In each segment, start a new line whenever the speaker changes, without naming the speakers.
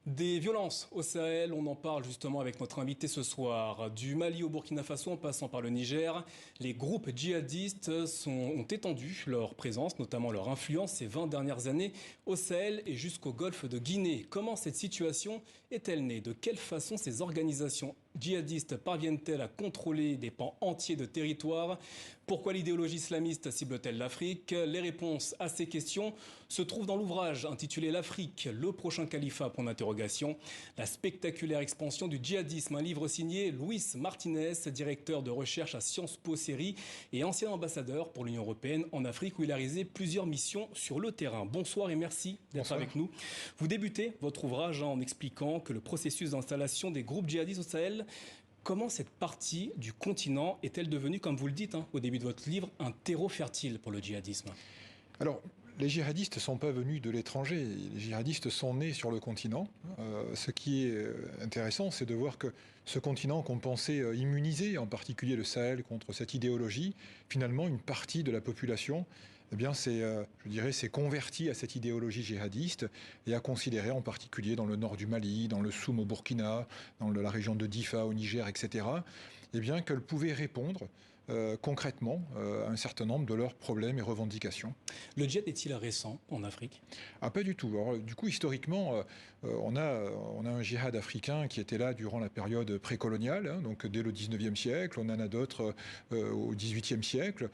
Des violences au Sahel, on en parle justement avec notre invité ce soir. Du Mali au Burkina Faso en passant par le Niger, les groupes djihadistes ont étendu leur présence, notamment leur influence ces 20 dernières années au Sahel et jusqu'au golfe de Guinée. Comment cette situation est-elle née? De quelle façon ces organisations djihadistes parviennent-elles à contrôler des pans entiers de territoire? Pourquoi l'idéologie islamiste cible-t-elle l'Afrique? Les réponses à ces questions se trouvent dans l'ouvrage intitulé L'Afrique, le prochain califat, point d'interrogation. La spectaculaire expansion du djihadisme, un livre signé Luis Martinez, directeur de recherche à Sciences Po Série et ancien ambassadeur pour l'Union européenne en Afrique où il a réalisé plusieurs missions sur le terrain. Bonsoir et merci d'être avec nous. Vous débutez votre ouvrage en expliquant que le processus d'installation des groupes djihadistes au Sahel, comment cette partie du continent est-elle devenue, comme vous le dites au début de votre livre, un terreau fertile pour le djihadisme?
Alors, les djihadistes ne sont pas venus de l'étranger, les djihadistes sont nés sur le continent. Ce qui est intéressant, c'est de voir que ce continent qu'on pensait immunisé, en particulier le Sahel, contre cette idéologie, finalement, une partie de la population, eh bien, s'est convertie à cette idéologie djihadiste et a considéré, en particulier dans le nord du Mali, dans le Soum au Burkina, dans la région de Difa au Niger, etc., eh bien, qu'elle pouvait répondre concrètement à un certain nombre de leurs problèmes et revendications.
Le djihad est-il récent en Afrique?
Pas du tout. Alors, du coup, historiquement, on a un djihad africain qui était là durant la période précoloniale, donc dès le 19e siècle. On en a d'autres au 18e siècle.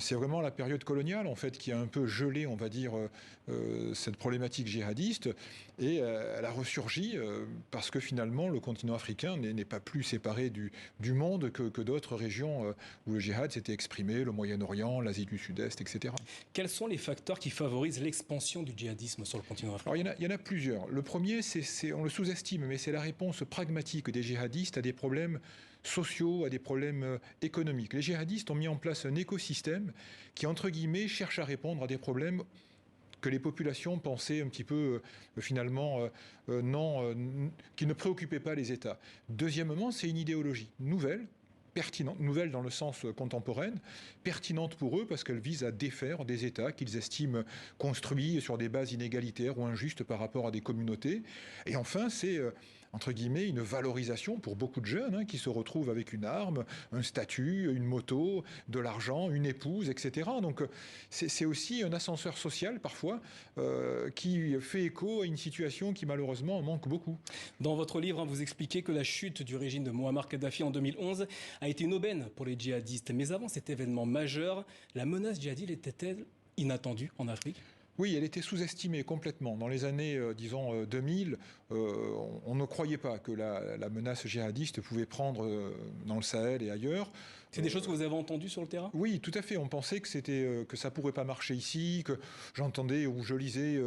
C'est vraiment la période coloniale, en fait, qui a un peu gelé, on va dire, cette problématique djihadiste. Et elle a ressurgi parce que finalement, le continent africain n'est pas plus séparé du monde que d'autres régions où le djihad s'était exprimé, le Moyen-Orient, l'Asie du Sud-Est, etc.
Quels sont les facteurs qui favorisent l'expansion du djihadisme sur le continent africain?
Alors, il y en a plusieurs. Le premier, on le sous-estime, mais c'est la réponse pragmatique des djihadistes à des problèmes sociaux, à des problèmes économiques. Les djihadistes ont mis en place un écosystème qui, entre guillemets, cherche à répondre à des problèmes que les populations pensaient un petit peu, finalement, qui ne préoccupaient pas les États. Deuxièmement, c'est une idéologie nouvelle, pertinente, nouvelle dans le sens contemporaine, pertinente pour eux parce qu'elle vise à défaire des États qu'ils estiment construits sur des bases inégalitaires ou injustes par rapport à des communautés. Et enfin, c'est, entre guillemets, une valorisation pour beaucoup de jeunes qui se retrouvent avec une arme, un statut, une moto, de l'argent, une épouse, etc. Donc c'est aussi un ascenseur social parfois qui fait écho à une situation qui malheureusement en manque beaucoup.
Dans votre livre, vous expliquez que la chute du régime de Mouammar Kadhafi en 2011 a été une aubaine pour les djihadistes. Mais avant cet événement majeur, la menace djihadiste était-elle inattendue en Afrique?
Oui, elle était sous-estimée complètement. Dans les années, disons, 2000, on ne croyait pas que la menace djihadiste pouvait prendre dans le Sahel et ailleurs.
C'est des choses que vous avez entendues sur le terrain?
Oui, tout à fait. On pensait que ça pourrait pas marcher ici, que j'entendais ou je lisais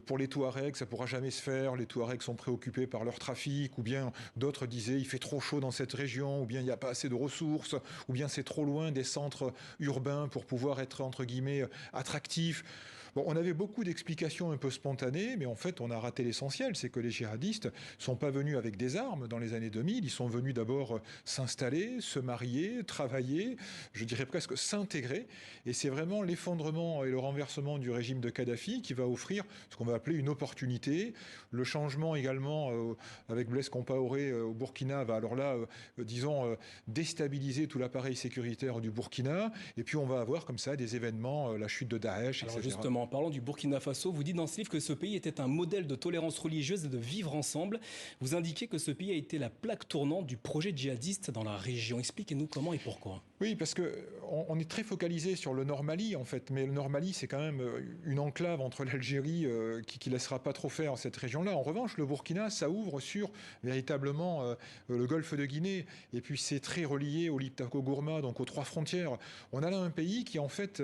pour les Touaregs, ça pourra jamais se faire. Les Touaregs sont préoccupés par leur trafic, ou bien d'autres disaient il fait trop chaud dans cette région, ou bien il n'y a pas assez de ressources, ou bien c'est trop loin des centres urbains pour pouvoir être entre guillemets attractif. Bon, on avait beaucoup d'explications un peu spontanées, mais en fait, on a raté l'essentiel. C'est que les djihadistes sont pas venus avec des armes dans les années 2000. Ils sont venus d'abord s'installer, se marier, travailler, je dirais presque s'intégrer. Et c'est vraiment l'effondrement et le renversement du régime de Kadhafi qui va offrir ce qu'on va appeler une opportunité. Le changement également avec Blaise Compaoré au Burkina va alors là, disons, déstabiliser tout l'appareil sécuritaire du Burkina. Et puis on va avoir comme ça des événements, la chute de Daesh, etc.
Alors justement, en parlant du Burkina Faso, vous dites dans ce livre que ce pays était un modèle de tolérance religieuse et de vivre ensemble. Vous indiquez que ce pays a été la plaque tournante du projet djihadiste dans la région. Expliquez-nous comment et pourquoi.
Oui, parce qu'on est très focalisé sur le Nord Mali, en fait. Mais le Nord Mali, c'est quand même une enclave entre l'Algérie qui laissera pas trop faire cette région-là. En revanche, le Burkina, ça ouvre sur véritablement le golfe de Guinée. Et puis, c'est très relié au Liptako-Gourma, donc aux trois frontières. On a là un pays qui, en fait,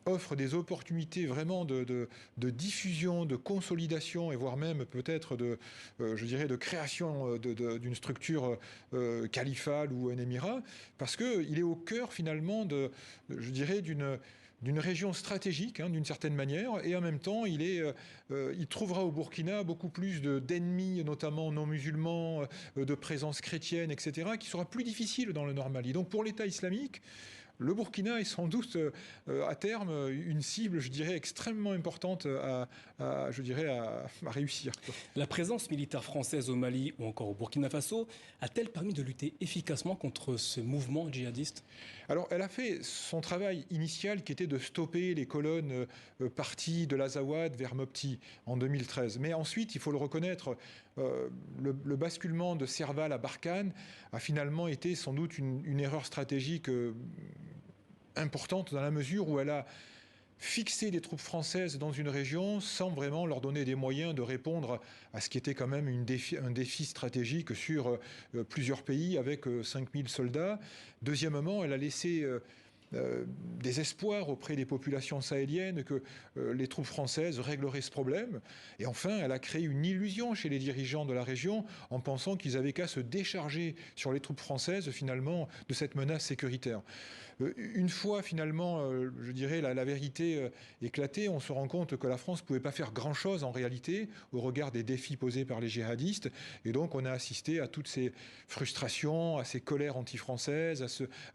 offre des opportunités vraiment de diffusion, de consolidation et voire même peut-être je dirais, de création d'une structure califale ou un émirat, parce qu'il est au cœur finalement je dirais, d'une région stratégique, d'une certaine manière, et en même temps, il trouvera au Burkina beaucoup plus d'ennemis, notamment non musulmans, de présence chrétienne, etc., qui sera plus difficile dans le Nord Mali. Donc pour l'État islamique, Le Burkina est sans doute à terme une cible, je dirais, extrêmement importante à réussir.
La présence militaire française au Mali ou encore au Burkina Faso a-t-elle permis de lutter efficacement contre ce mouvement djihadiste?
Alors, elle a fait son travail initial qui était de stopper les colonnes parties de l'Azawad vers Mopti en 2013. Mais ensuite, il faut le reconnaître, le basculement de Serval à Barkhane a finalement été sans doute une erreur stratégique importante dans la mesure où elle a fixé des troupes françaises dans une région sans vraiment leur donner des moyens de répondre à ce qui était quand même un défi stratégique sur plusieurs pays avec 5000 soldats. Deuxièmement, elle a laissé des espoirs auprès des populations sahéliennes que les troupes françaises régleraient ce problème. Et enfin, elle a créé une illusion chez les dirigeants de la région en pensant qu'ils avaient qu'à se décharger sur les troupes françaises finalement de cette menace sécuritaire. Une fois finalement, je dirais, la vérité éclatée, on se rend compte que la France ne pouvait pas faire grand-chose en réalité au regard des défis posés par les djihadistes. Et donc on a assisté à toutes ces frustrations, à ces colères anti-françaises,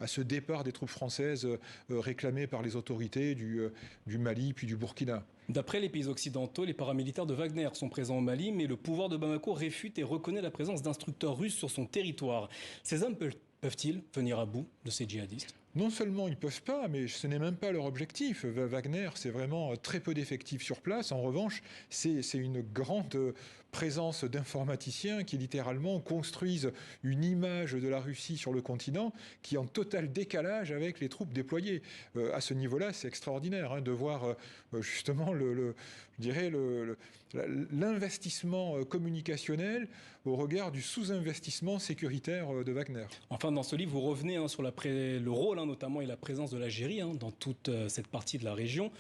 à ce départ des troupes françaises réclamées par les autorités du Mali puis du Burkina.
D'après les pays occidentaux, les paramilitaires de Wagner sont présents au Mali, mais le pouvoir de Bamako réfute et reconnaît la présence d'instructeurs russes sur son territoire. Ces hommes peuvent-ils venir à bout de ces djihadistes ?
Non seulement ils ne peuvent pas, mais ce n'est même pas leur objectif. Wagner, c'est vraiment très peu d'effectifs sur place. En revanche, c'est une grande présence d'informaticiens qui littéralement construisent une image de la Russie sur le continent qui est en total décalage avec les troupes déployées. À ce niveau-là, c'est extraordinaire de voir justement l'investissement communicationnel au regard du sous-investissement sécuritaire de Wagner.
Enfin, dans ce livre, vous revenez sur le rôle notamment et la présence de l'Algérie dans toute cette partie de la région.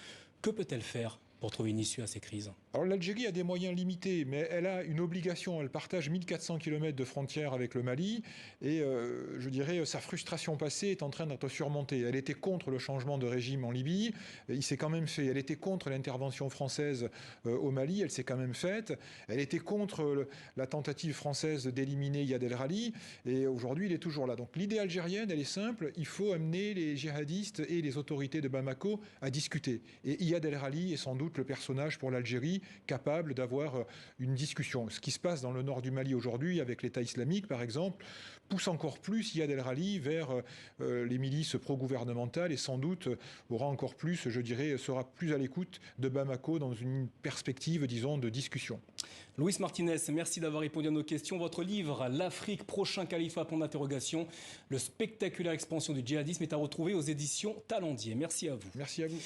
Que peut-elle faire pour trouver une issue à ces crises?
Alors l'Algérie a des moyens limités, mais elle a une obligation. Elle partage 1400 km de frontière avec le Mali et je dirais sa frustration passée est en train d'être surmontée. Elle était contre le changement de régime en Libye, il s'est quand même fait. Elle était contre l'intervention française au Mali, elle s'est quand même faite. Elle était contre la tentative française d'éliminer Yad El Rali et aujourd'hui il est toujours là. Donc l'idée algérienne, elle est simple, il faut amener les djihadistes et les autorités de Bamako à discuter. Et Yad El Rali est sans doute le personnage pour l'Algérie capable d'avoir une discussion. Ce qui se passe dans le nord du Mali aujourd'hui avec l'État islamique, par exemple, pousse encore plus Yad El Rali vers les milices pro-gouvernementales et sans doute aura encore plus, je dirais, sera plus à l'écoute de Bamako dans une perspective, disons, de discussion.
Luis Martinez, merci d'avoir répondu à nos questions. Votre livre, L'Afrique, prochain califat, point d'interrogation, le spectaculaire expansion du djihadisme est à retrouver aux éditions Talendier. Merci à vous.
Merci à vous.